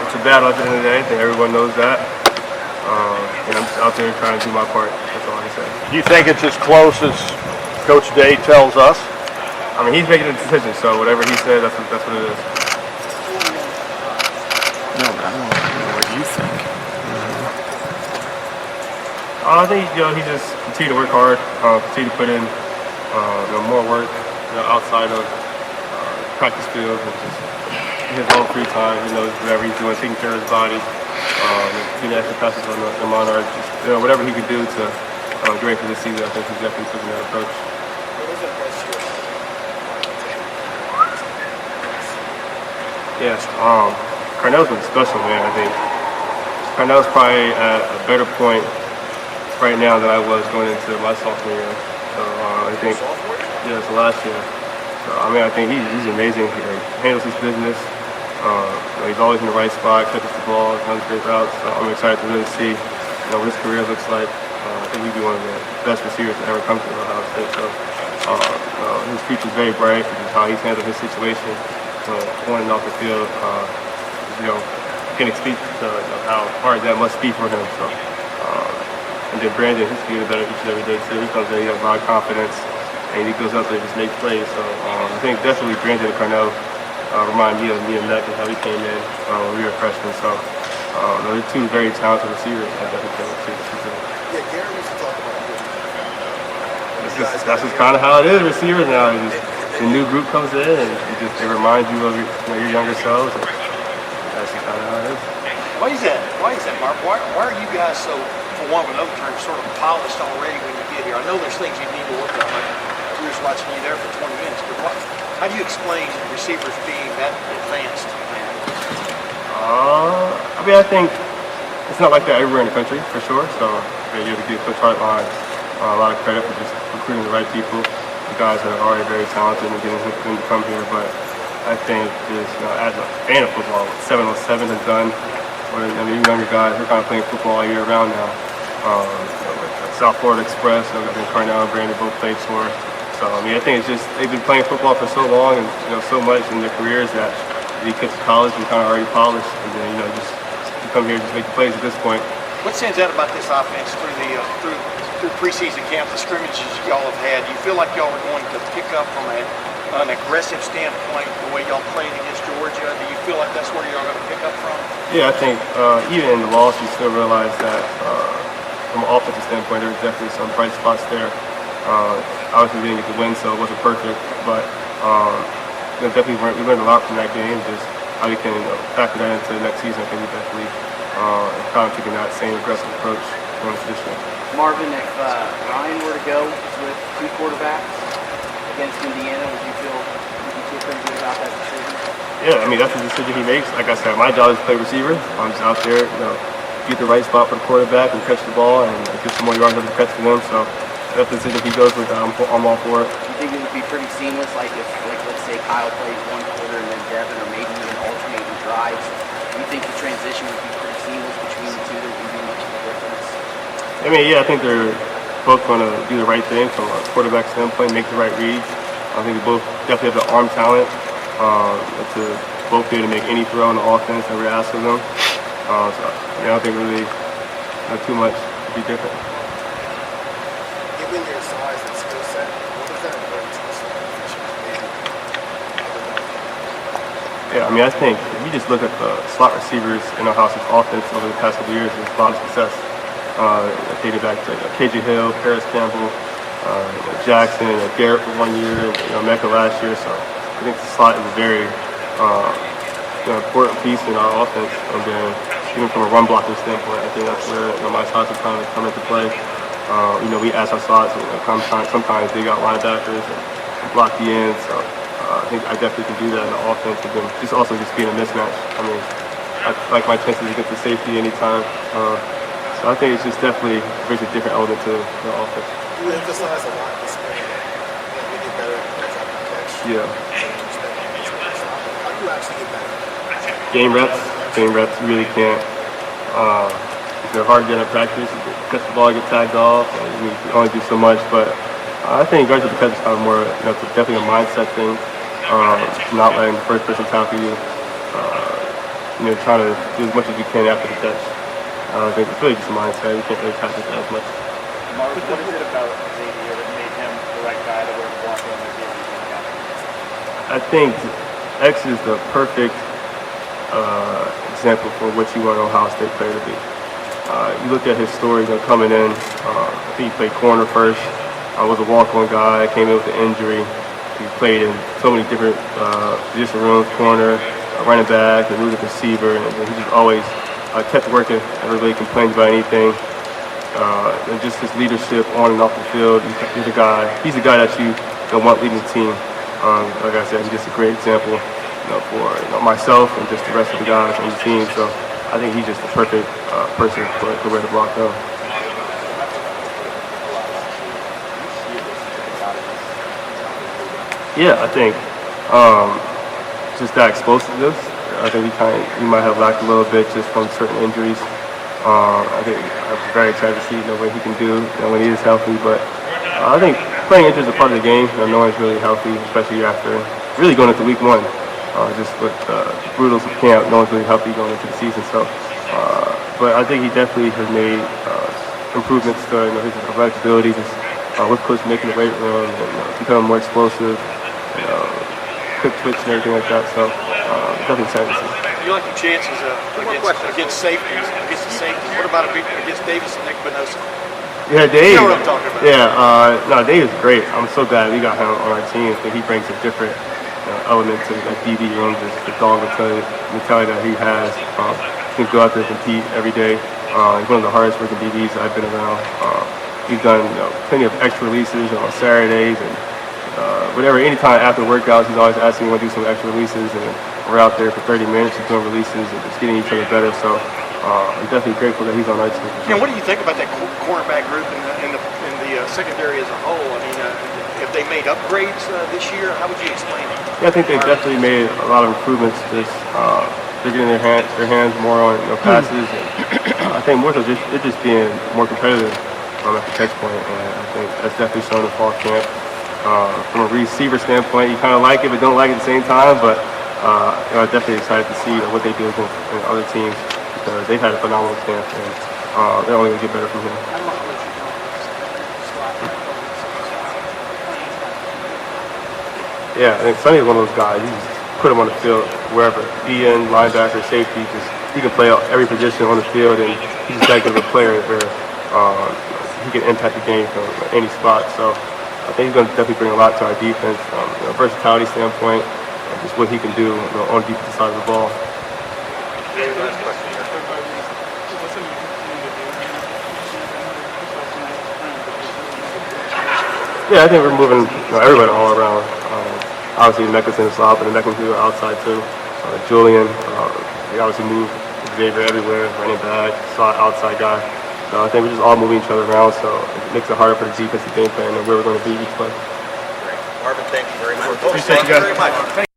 it's a battle at the end of the day. I think everyone knows that. And I'm just out there trying to do my part. That's all I can say. Do you think it's as close as Coach Day tells us? I mean, he's making the decision, so whatever he says, that's what it is. No, but I don't know what you think. I think he just continue to work hard, continue to put in more work outside of practice field, and just his own free time. He knows whatever he's doing, taking care of his body, getting extra passes on the monarch, just whatever he could do to get ready for this season. I think he's definitely taking that approach. Yes, Carnell's been special, man. I think Carnell's probably at a better point right now than I was going into my sophomore year. So I think, it's last year. So I mean, I think he's amazing. He handles his business. He's always in the right spot, catches the ball, runs great routes. So I'm excited to really see what his career looks like. I think he'd be one of the best receivers to ever come to Ohio State. So his future's very bright because how he's handled his situation. On and off the field, can't speak to how hard that must be for him. So, and then Brandon, he's getting better each and every day too. He comes in, he has a lot of confidence, and he goes out there and just makes plays. So I think definitely Brandon and Carnell remind me of Neck and how he came in when we were freshmen. So they're two very talented receivers. I definitely think too. Yeah, Gary used to talk about that's just kind of how it is, receivers now. The new group comes in and it reminds you of your younger selves. That's just kind of how it is. Why is that, Mark? Why are you guys so, for want of another term, sort of polished already when you get here? I know there's things you need to work on. We were watching you there for 20 minutes, but how do you explain receivers being that advanced? I think it's not like that everywhere in the country, for sure. So you have to give Coach Hartline a lot of credit for just recruiting the right people. Guys that are already very talented and getting them to come here, but I think just as a fan of football, 7-on-7 has done. Even younger guys, we're kind of playing football all year round now. South Florida Express, Carnell and Brandon both played for. So I think it's just they've been playing football for so long and so much in their careers that you get to college and kind of already polished, and then just you come here and just make the plays at this point. What stands out about this offense through preseason camp, the scrimmages y'all have had? Do you feel like y'all are going to pick up from an aggressive standpoint the way y'all played against Georgia? Do you feel like that's where y'all going to pick up from? Yeah, I think even in the loss, you still realize that from an offensive standpoint, there's definitely some bright spots there. Obviously, we didn't get the win, so it wasn't perfect, but definitely we learned a lot from that game. Just how we can factor that into the next season. I think we definitely kind of taking that same aggressive approach going into this year. Marvin, if Ryan were to go with two quarterbacks against Indiana, would you feel pretty good about that decision? Yeah, that's the decision he makes. Like I said, my job is to play receiver. I'm just out there, get the right spot for the quarterback and catch the ball and get some more yards on the catch for them. So that's the decision he goes with. I'm all for it. Do you think it would be pretty seamless, like if, let's say Kyle plays one quarter and then Devin, or maybe even alternating drives? Do you think the transition would be pretty seamless between the two? There would be much of a difference? I think they're both going to do the right thing from a quarterback standpoint, make the right reads. I think they both definitely have the arm talent to both be able to make any throw in the offense that we're asking them. So I don't think really too much to be different. Given your size and skill set, what does that bring to the Yeah, I think if you just look at the slot receivers in Ohio State's offense over the past couple of years, there's a lot of success. Dated back to KJ Hill, Paris Campbell, Jackson, Garrett for 1 year, Mecca last year. So I think the slot is a very important piece in our offense. And then even from a run blocking standpoint, I think that's where my slots are kind of come into play. We ask our slots, sometimes they got linebackers and block the ends. So I think I definitely can do that in the offense. And then just being a mismatch. I like my chances to get the safety anytime. So I think it's just definitely brings a different element to the offense. You emphasize a lot the spring. We get better at catch. Yeah. How do you actually get better? Game reps really can't. They're hard to get at practice. You catch the ball, get tagged off. You can only do so much, but I think guys with the catch is kind of more, definitely a mindset thing. Not letting the first person tackle you. trying to do as much as you can after the catch. I think it's really just a mindset. You can't really practice that as much. Mark, what is it about Xavier that made him the right guy to wear the block on the field? I think X is the perfect example for what you want an Ohio State player to be. You look at his story, coming in. I think he played corner first. Was a walk-on guy. Came in with an injury. He played in so many different position rooms: corner, running back, and moving receiver, and he just always kept working. Never really complained about anything. And just his leadership on and off the field. He's the guy that you want leading the team. Like I said, he's just a great example, for myself and just the rest of the guys on the team. So I think he's just the perfect person to wear the block though. Yeah, I think just that explosiveness. I think he might have lacked a little bit just from certain injuries. I think I'm very excited to see what he can do when he is healthy. But I think playing injuries is a part of the game. No one's really healthy, especially after really going into week 1. Just with the brutals of camp, no one's really healthy going into the season. So, but I think he definitely has made improvements to his athletic abilities with Coach Nick in the weight room and becoming more explosive, quick twitch and everything like that. So definitely excited to see. You like your chances against safeties, against the safeties. What about against Davis and Nick Bonosa? Yeah, Dave. You know what I'm talking about. Yeah, no, Dave is great. I'm so glad we got him on our team. I think he brings a different element to the DB room, just the dog mentality that he has. He can go out there and compete every day. He's one of the hardest working DBs I've been around. He's done plenty of extra releases on Saturdays and whatever. Anytime after workouts, he's always asking me to do some extra releases, and we're out there for 30 minutes just doing releases and just getting each other better. So I'm definitely grateful that he's on our team. Yeah, what do you think about that cornerback group in the secondary as a whole? I mean, have they made upgrades this year? How would you explain it? Yeah, I think they've definitely made a lot of improvements. Just they're getting their hands more on passes. And, I think more so it's just being more competitive at the catch point, and I think that's definitely shown in fall camp. From a receiver standpoint, you kind of like it but don't like it at the same time. But I'm definitely excited to see what they do against other teams because they've had a phenomenal camp, and they're only going to get better from here. Yeah, I think Sonny's one of those guys. You just put him on the field wherever, DN, linebacker, safety. He can play every position on the field, and he's that good of a player where he can impact the game from any spot. So I think he's going to definitely bring a lot to our defense, from a versatility standpoint, just what he can do on the defensive side of the ball. Yeah, I think we're moving everybody all around. Obviously, Mecca's in the slot, but the Mecca's are outside too. Julian, we obviously move Xavier everywhere, running back, slot outside guy. So I think we're just all moving each other around, so it makes it harder for the defensive game plan and where we're going to be each play. Great. Marvin, thank you very much. Appreciate you guys. Thank you very much.